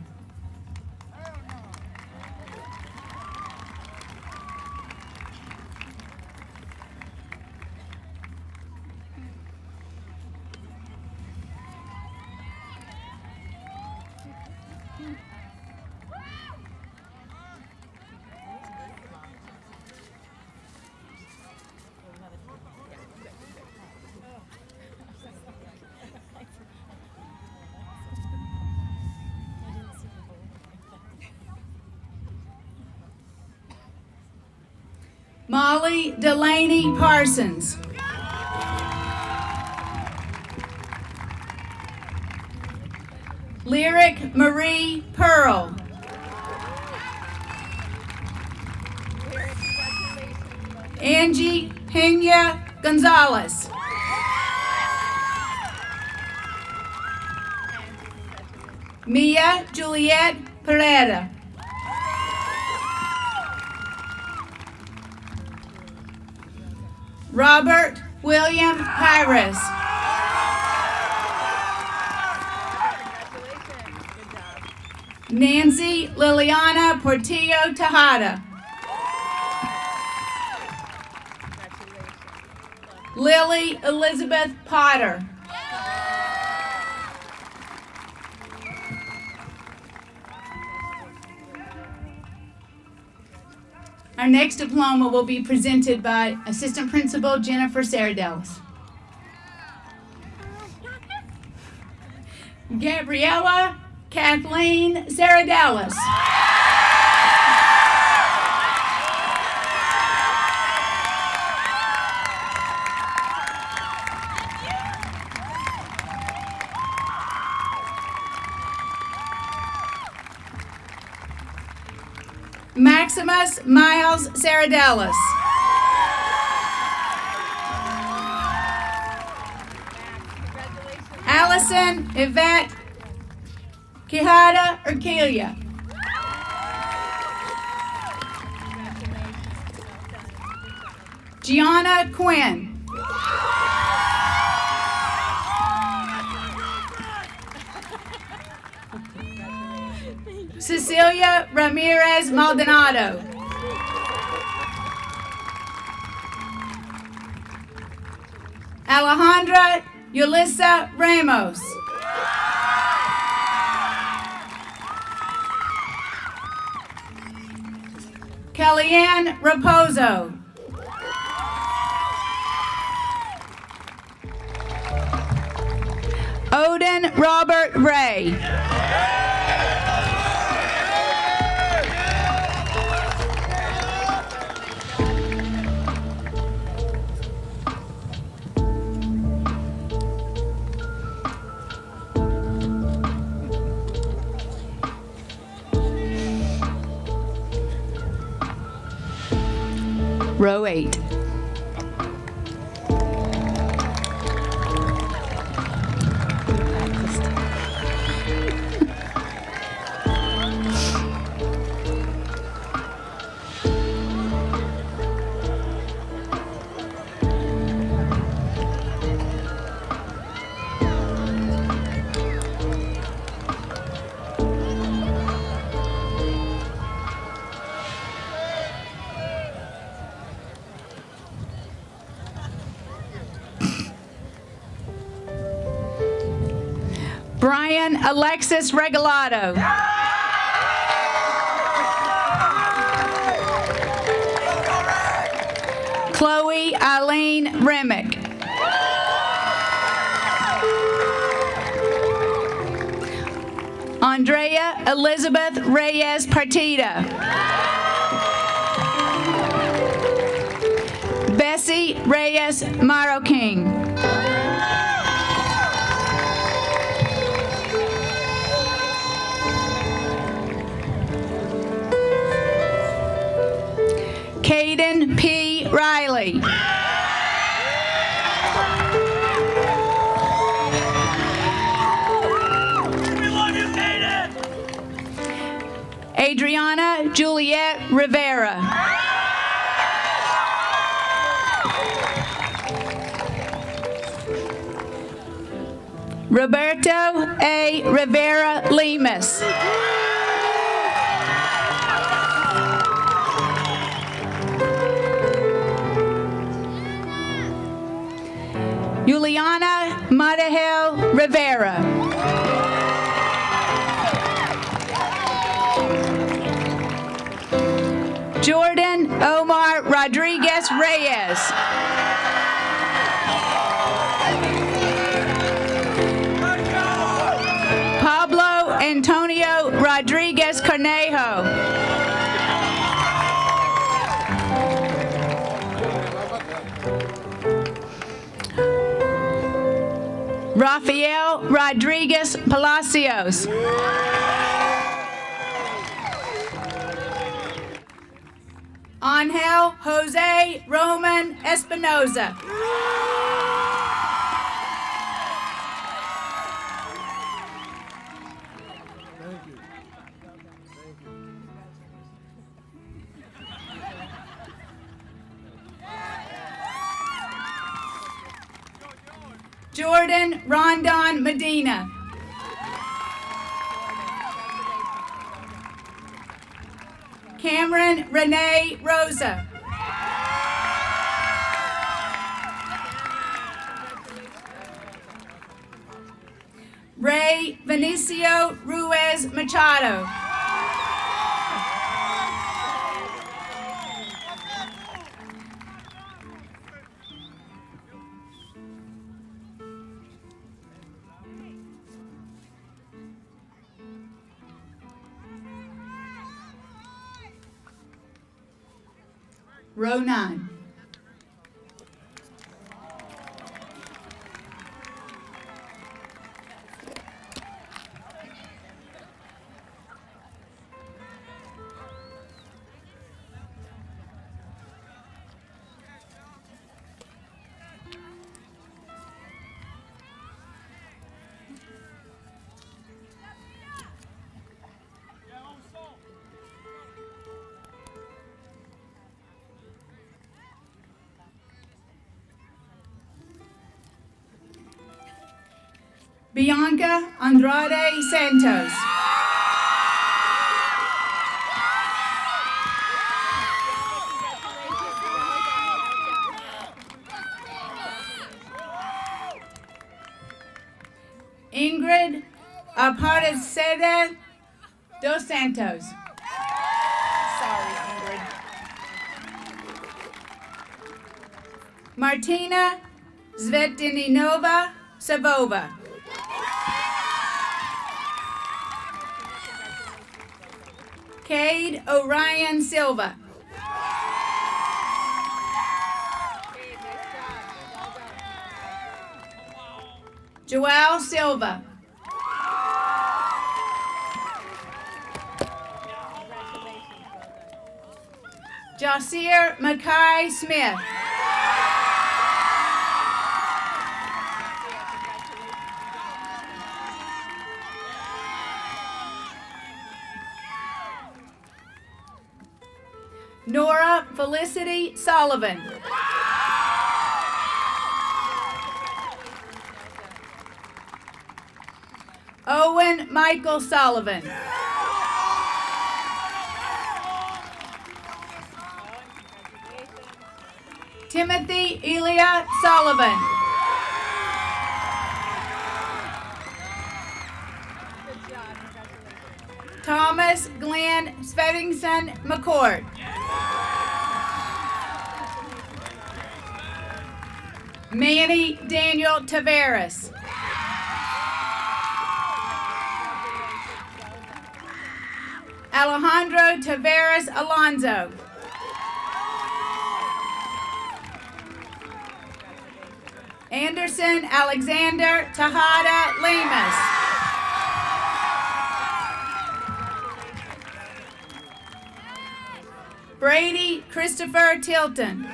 Molly Delaney Parsons. Lyric Marie Pearl. Angie Pena Gonzalez. Mia Juliet Pereira. Robert William Pyrus. Nancy Liliana Portillo Tejada. Lily Elizabeth Potter. Our next diploma will be presented by Assistant Principal Jennifer Saradelis. Gabriella Kathleen Saradelis. Maximus Miles Saradelis. Allison Yvette Quijada Urquilia. Gianna Quinn. Cecilia Ramirez Maldonado. Alejandra Yulissa Ramos. Kellyanne Raposo. Odin Robert Ray. Row 8. Jordan Alexis Regalado. Chloe Eileen Remick. Andrea Elizabeth Reyes Partida. Bessie Reyes Maroking. Caden P. Riley. Adriana Juliet Rivera. Roberto A. Rivera Lemus. Juliana Madahel Rivera. Jordan Omar Rodriguez Reyes. Pablo Antonio Rodriguez Cornejo. Rafael Rodriguez Palacios. Angel Jose Roman Espinoza. Jordan Rondon Medina. Cameron Renee Rosa. Ray Vinicio Ruiz Machado. Row 9. Bianca Andrade Santos. Ingrid Aparecida dos Santos. Sorry, Ingrid. Martina Svetininova Savova. Cade Orion Silva. Joelle Silva. Josir Mackay Smith. Nora Felicity Sullivan. Owen Michael Sullivan. Timothy Elia Sullivan. Thomas Glenn Svettingson McCourt. Manny Daniel Tavares. Alejandro Tavares Alonso. Anderson Alexander Tejada Lemus. Brady Christopher Tilton.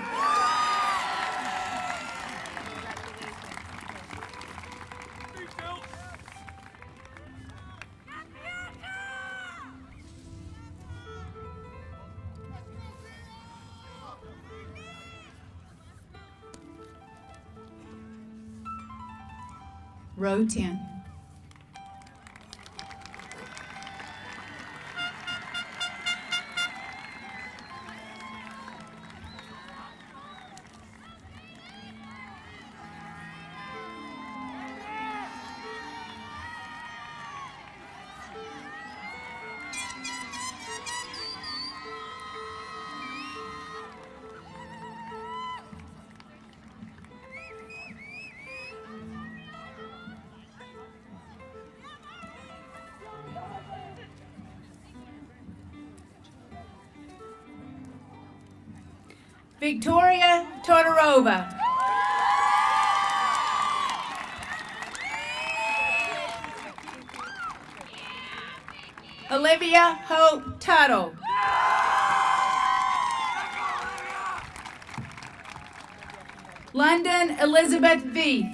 Row 10. Victoria Todorova. Olivia Hope Tuttle. London Elizabeth Veith.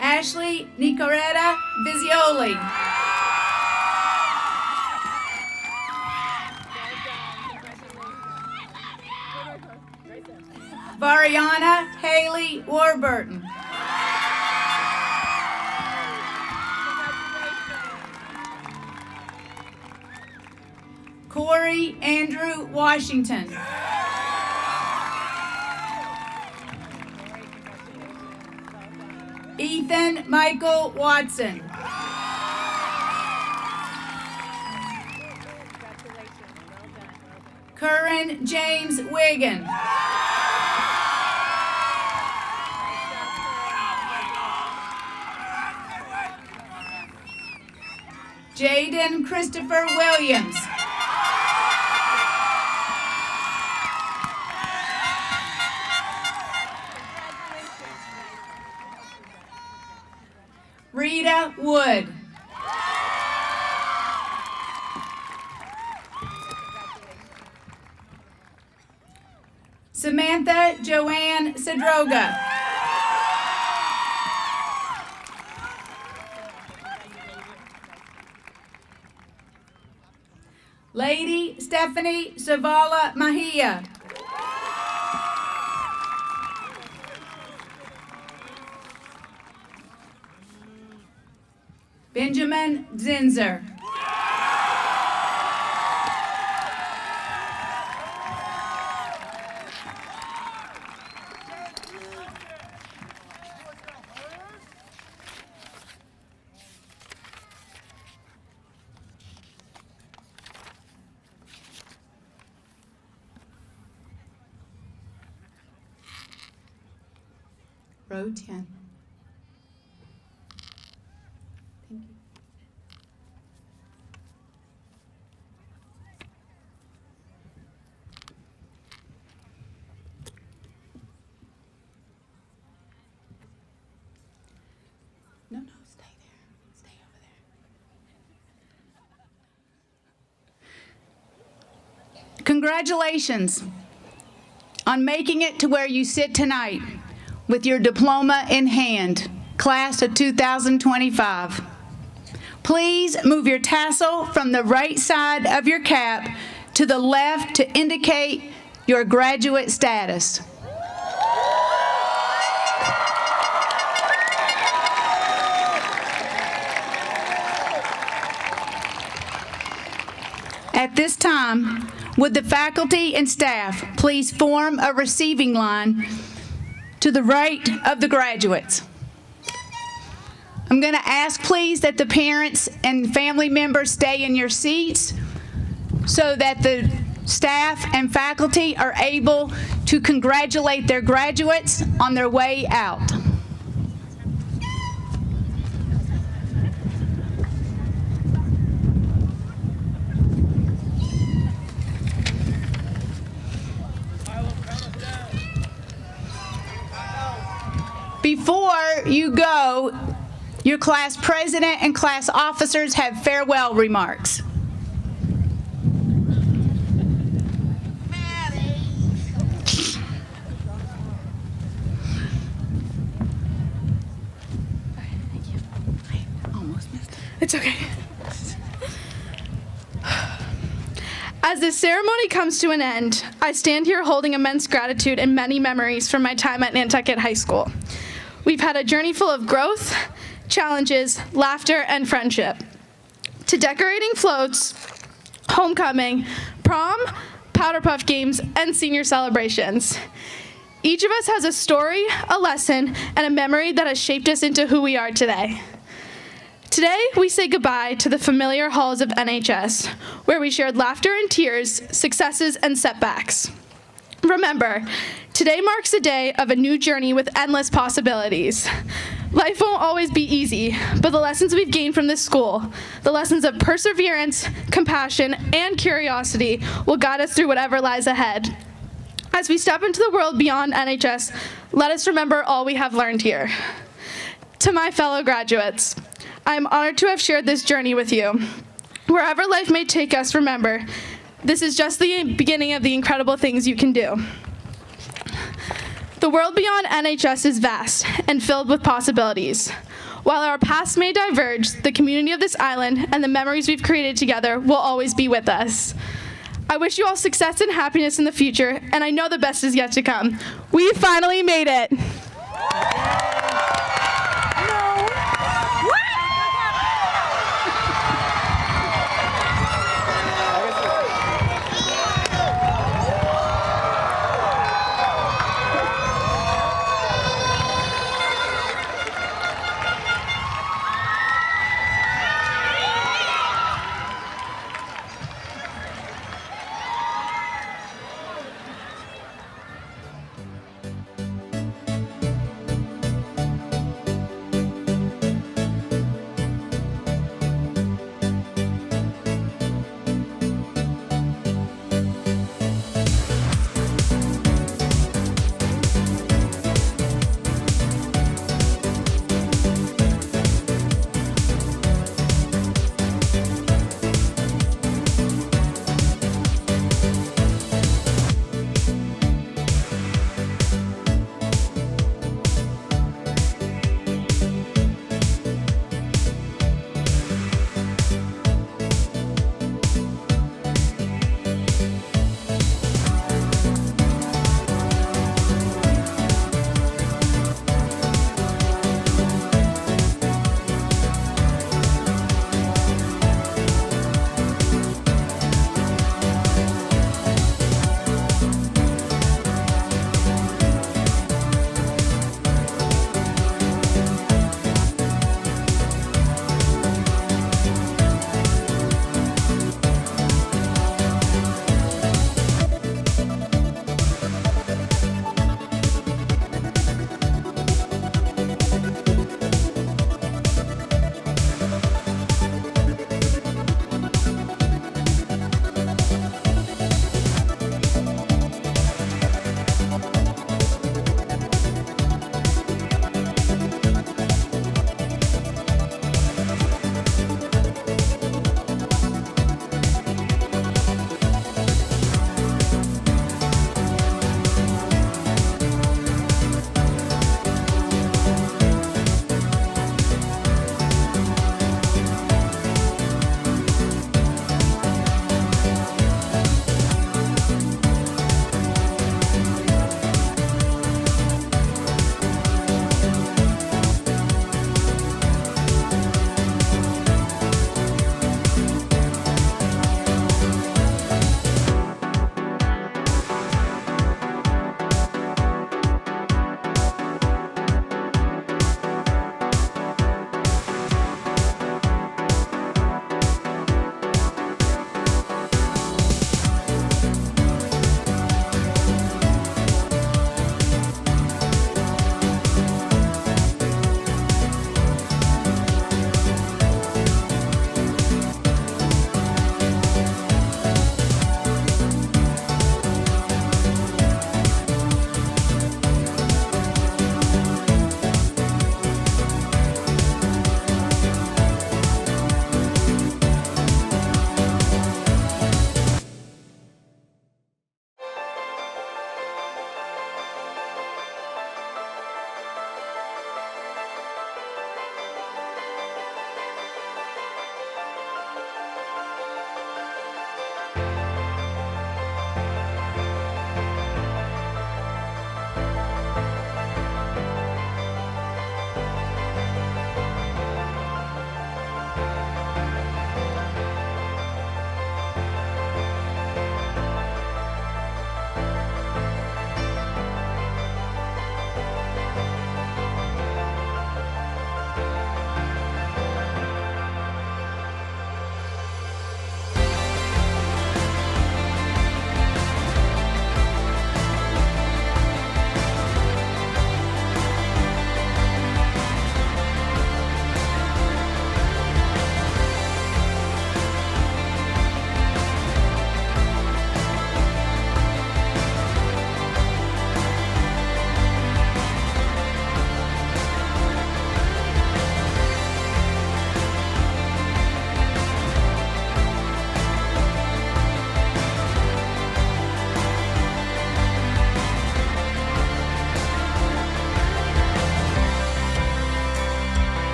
Ashley Nicoretta Vizioli. Variana Haley Warburton. Corey Andrew Washington. Ethan Michael Watson. Curran James Wiggin. Jaden Christopher Williams. Rita Wood. Samantha Joanne Sedroga. Lady Stephanie Savala Mahia. Benjamin Zinzer. Row 10. Thank you. No, stay there. Stay over there. Congratulations on making it to where you sit tonight with your diploma in hand, class of 2025. Please move your tassel from the right side of your cap to the left to indicate your graduate status. At this time, would the faculty and staff please form a receiving line to the right of the graduates? I'm going to ask, please, that the parents and family members stay in your seats so that the staff and faculty are able to congratulate their graduates on their way out. Before you go, your class president and class officers have farewell remarks. It's okay. As this ceremony comes to an end, I stand here holding immense gratitude and many memories from my time at Nantucket High School. We've had a journey full of growth, challenges, laughter, and friendship. To decorating floats, homecoming, prom, powder puff games, and senior celebrations. Each of us has a story, a lesson, and a memory that has shaped us into who we are today. Today, we say goodbye to the familiar halls of NHS, where we shared laughter and tears, successes and setbacks. Remember, today marks a day of a new journey with endless possibilities. Life won't always be easy, but the lessons we've gained from this school, the lessons of perseverance, compassion, and curiosity will guide us through whatever lies ahead. As we step into the world beyond NHS, let us remember all we have learned here. To my fellow graduates, I am honored to have shared this journey with you. Wherever life may take us, remember, this is just the beginning of the incredible things you can do. The world beyond NHS is vast and filled with possibilities. While our paths may diverge, the community of this island and the memories we've created together will always be with us. I wish you all success and happiness in the future, and I know the best is yet to come. We finally made it.